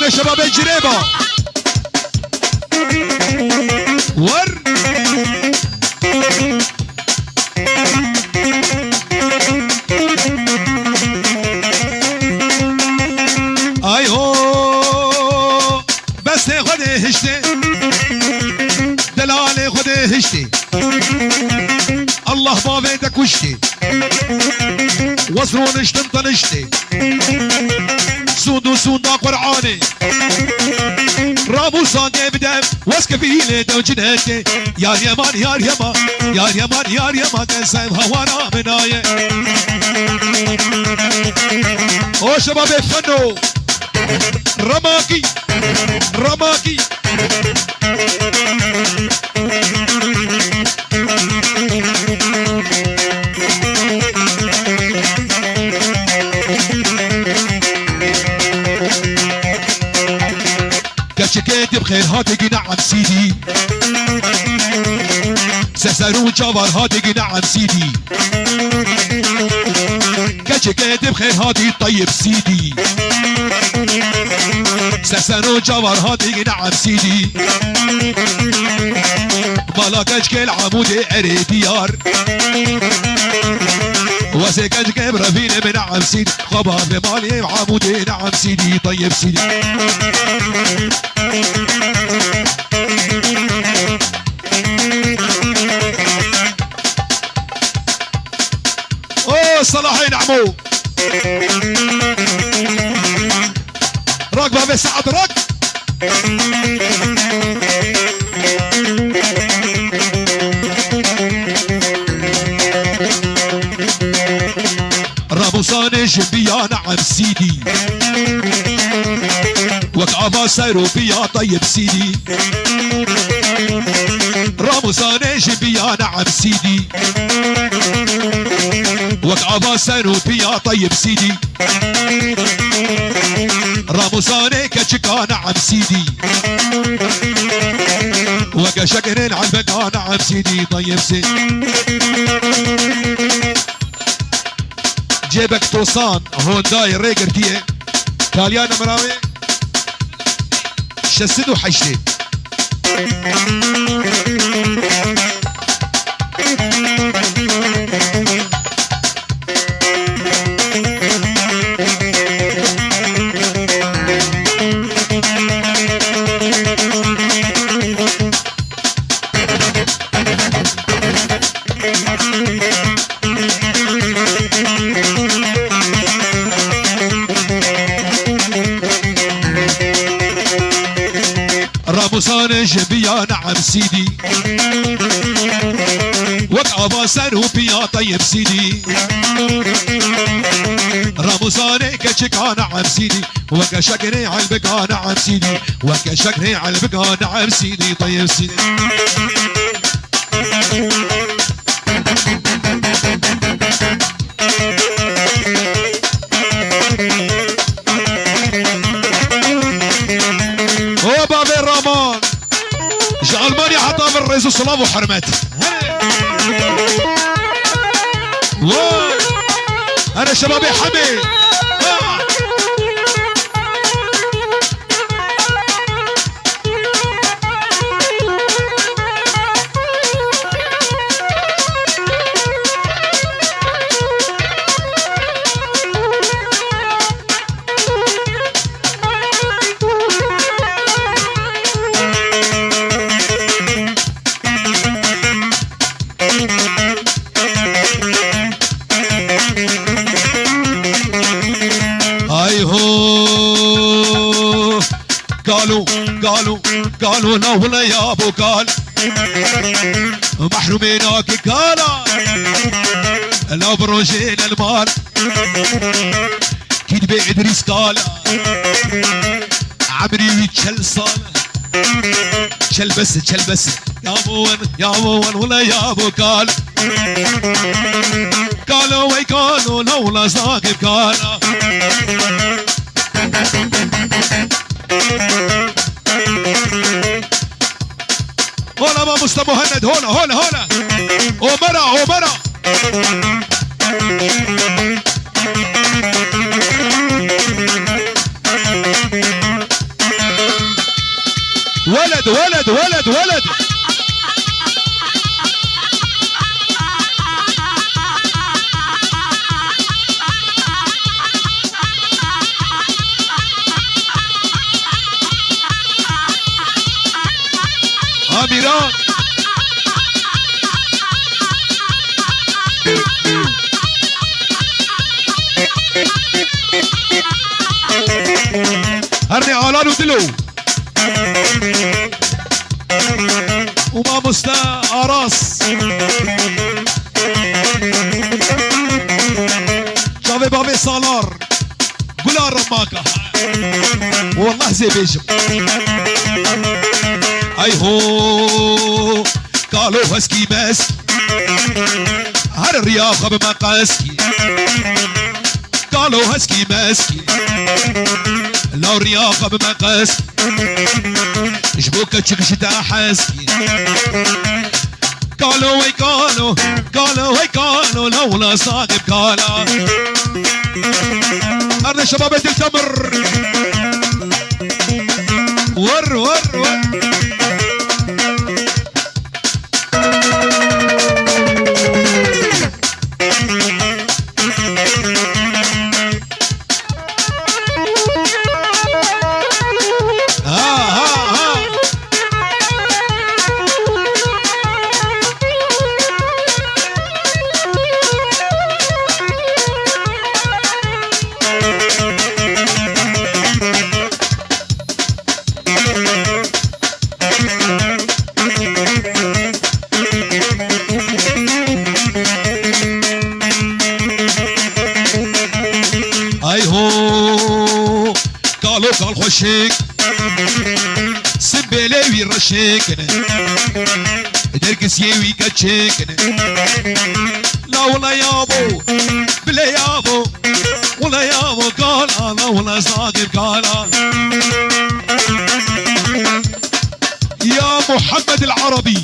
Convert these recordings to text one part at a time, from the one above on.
همه شباب جنيبة ور اي هو بس خده هشتي دلالي خده هشتي الله بابيتك وشتي وصرون اشتم طنشتي سود سود قرعاني رابو صاني بدم واسكفيلي دوجنتي يا اليمان يا اليمان يا اليمان يا اليمان كنسايم هوانا منايه او شباب فنو رماكي رماكي شكيت بخير هاتي نعم سيدي سسرون جوار هاتي نعم سيدي كشكيت بخير هاتي طيب سيدي سسرون جوار هاتي نعم سيدي ملاكش كل عمودي اري ديار وسكش كبر فيني من نعم سيدي خبر بمالي عمودي نعم سيدي طيب سيدي اوه صلاحين عمو راكبه بسعد راك رابوساني جنبيا نعم سيدي وكعبا سيرو بيا طيب سيدي راموساني جنبيا نعم سيدي وكعبا سيرو بيا طيب سيدي راموساني كشكا نعم سيدي وكشكرين عالبكا نعم سيدي طيب سيدي جيبك توصان هونداي ريجر تيه تاليان مراوي شسدو حشتي راموسان جنبيا نعم سيدي وكعبا سنو بيا طيب سيدي راموسان كشكا نعم سيدي وكشكري عالبكا نعم سيدي وكشكري عالبكا نعم سيدي طيب سيدي المانيا حطها من الرئيس الصلاب وحرمت انا شبابي حمي قالوا لولا يا ابو قال محرومينك قالا لو بروجينا المال كيد بإدريس قال عمري تشل صال تشل بس يا ابو ولا يا ابو قال قالوا لولا زاقب قال هنا ما مصطفى مهند هنا ومرا هرني آلان ودلو وما مستا آراس شافي بابي سالار قولا رماكا والله زي بيجم اي هو قالوا هسكي ماسكي هر الرياضة بمقاسكي قالوا هسكي ماسكي لو الرياضة بمقاسكي جبوك تشكشتا حاسكي قالوا قالوا لولا صاحب قالا أرنا شباب التمر ور قال خوشيك سبيلي رشيكنا درقس يوي كتشيكنا لا والله يابو بلا يابو والله يابو قال الله والله صاحب قال يا محمد العربي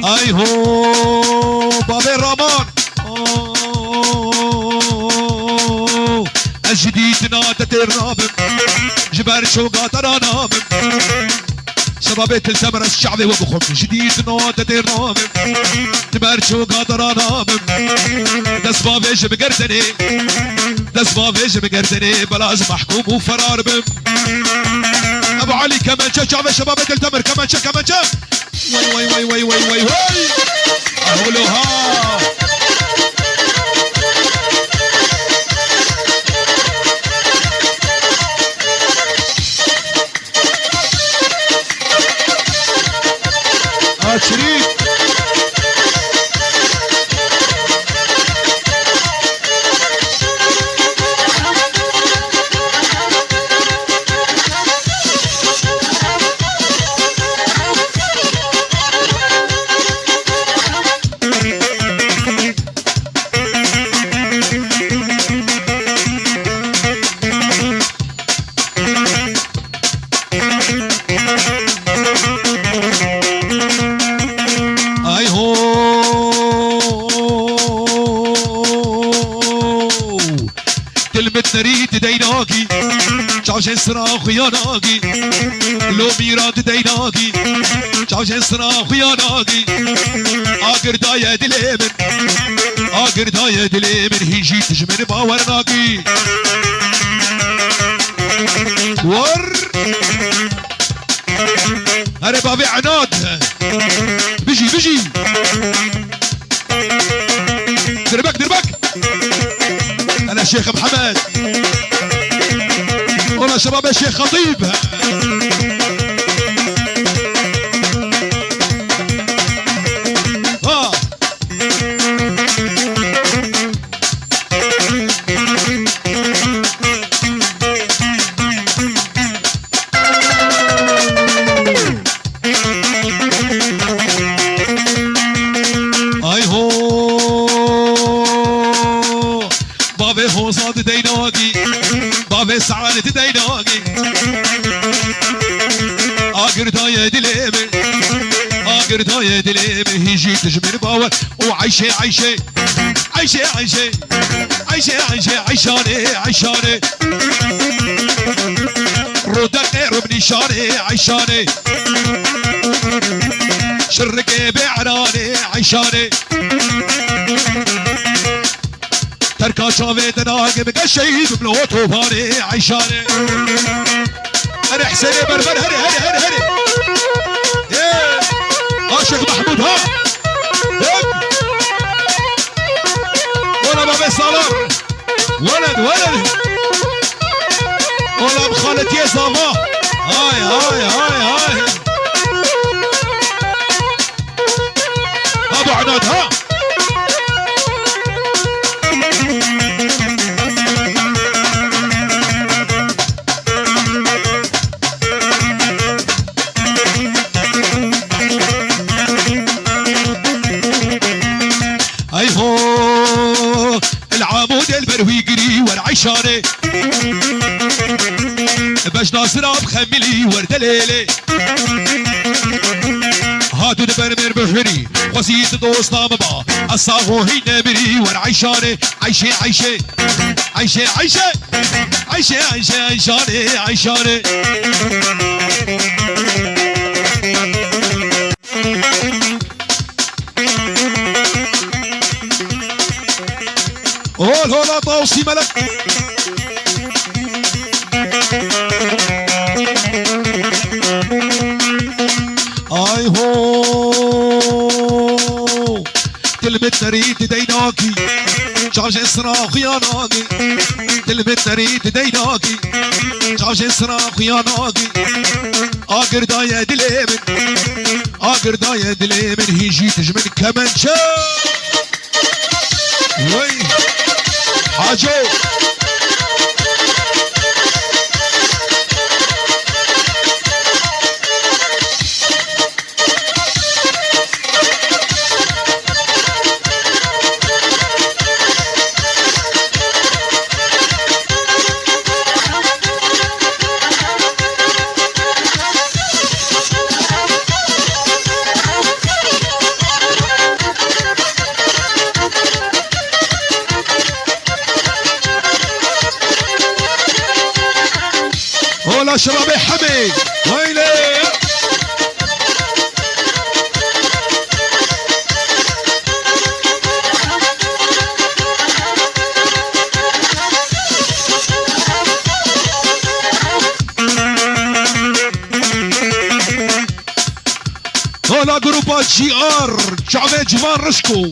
اي هو بابي الرمان الجديد نادت الرابم جبال شوقات رانابم شباب التمر الشعبي وبخم جديد نادت الرابم جبال شوقات رانابم دس بابيش بقردني دس بابيش بقردني بلاز محكوم وفرار بم ابو علي كمان شاف شباب التمر كمان شاف وي أقولوها شريف نريد ديناكي شاوشين صراخ يا ناقي لو ميراد ديناكي شاوشين صراخ يا ناقي آقر داية دليمن آقر داية دليمن هيجي تجمن باور ناقي ور هري بابي عناد بيجي دربك انا شيخ محمد والله شباب الشيخ خطيب اي هو بابي هو صاد ديناقي بابي سعادة ديناقي آقر داية دليمي آقر داية دليمي هيجي تجمن باور وعيشي عيشاني رودك ربني شاني عيشاني شرقي بعراني عيشاني تركا شافيت ناقم قشيد بلوتو فاني عيشاني انا حسيني بربر هري عاشق محمود ها حاج ناصر بخملي ورد ليلي هاتو دبرمر بحري وزيد دوستا مبا الصاغو هي نبري ور عيشاني عيشي عيشي عيشي عيشي عيشي عيشي عيشاني عيشاني هول هولا طاوسي ملك اي هو كلمة نريد ديناكي جاج صراخ يا ناقي كلمة نريد ديناكي جاج صراخ يا ناقي اقر دايا دليمن اقر دايا دليمن هيجي تجمن كمان شا وي حاجو ولا شرابي حميد ويلي ولا جروبات جي ار جعبه جوان رشكو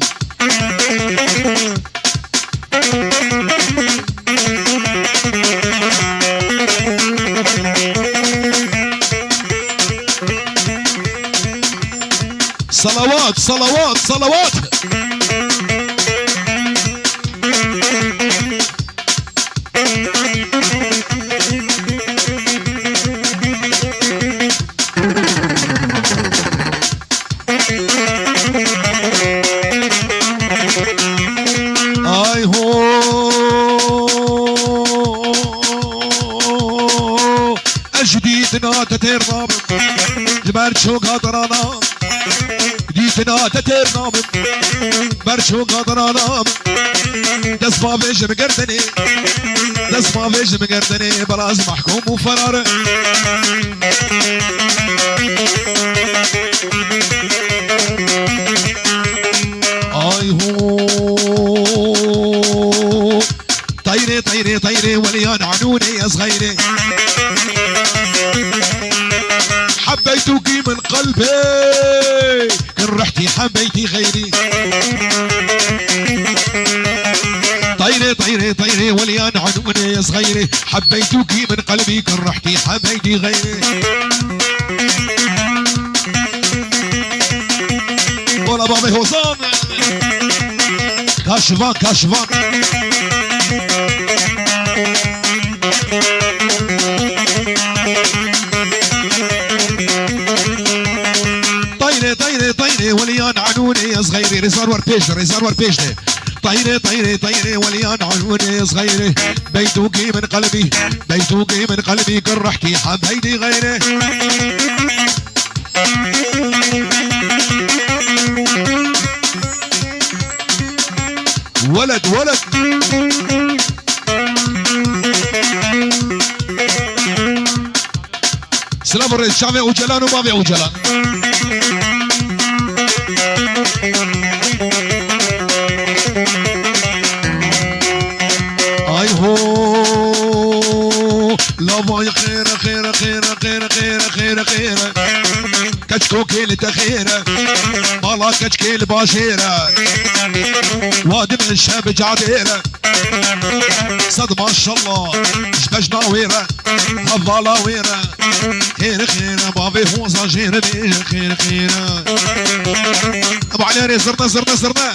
صلوات صلوات صلوات اي هو الجديد ناتتي الرابط جبال شوق هضرانا جديدنا تتر نامم برشو قادر نامم دست ما فيش مقردني دست ما فيش مقردني براز محكوم وفرار اي هو طيري طيري طيري وليان عنوني يا صغيري حبيتك من قلبي كن رحتي حبيتي غيري طيري طيري طيري وليان عنوني يا صغيري حبيتك من قلبي كن رحتي حبيتي غيري ولا بابي حسام كاشفان كاشفان طيري طيري طيري وليان عنوني يا صغيري ريزرور بيش ريزرور بيش طيري طيري طيري وليان عنوني يا صغيري بيتوكي من قلبي بيتوكي من قلبي كن رحتي حبيتي غيري ولد ولد سلام الرئيس شعبي وجلان وبابي وجلان اي هو لا باي خير خير خير خير خير خير خير كشكو كيل تخيره مالا كشكيل باشيره وادي من الشاب جعديره صد ما شاء الله جبجنا ويره هفالا ويره خير خير بابي فوزا جير بيج خير خير ابو علي زرنا زرنا زرنا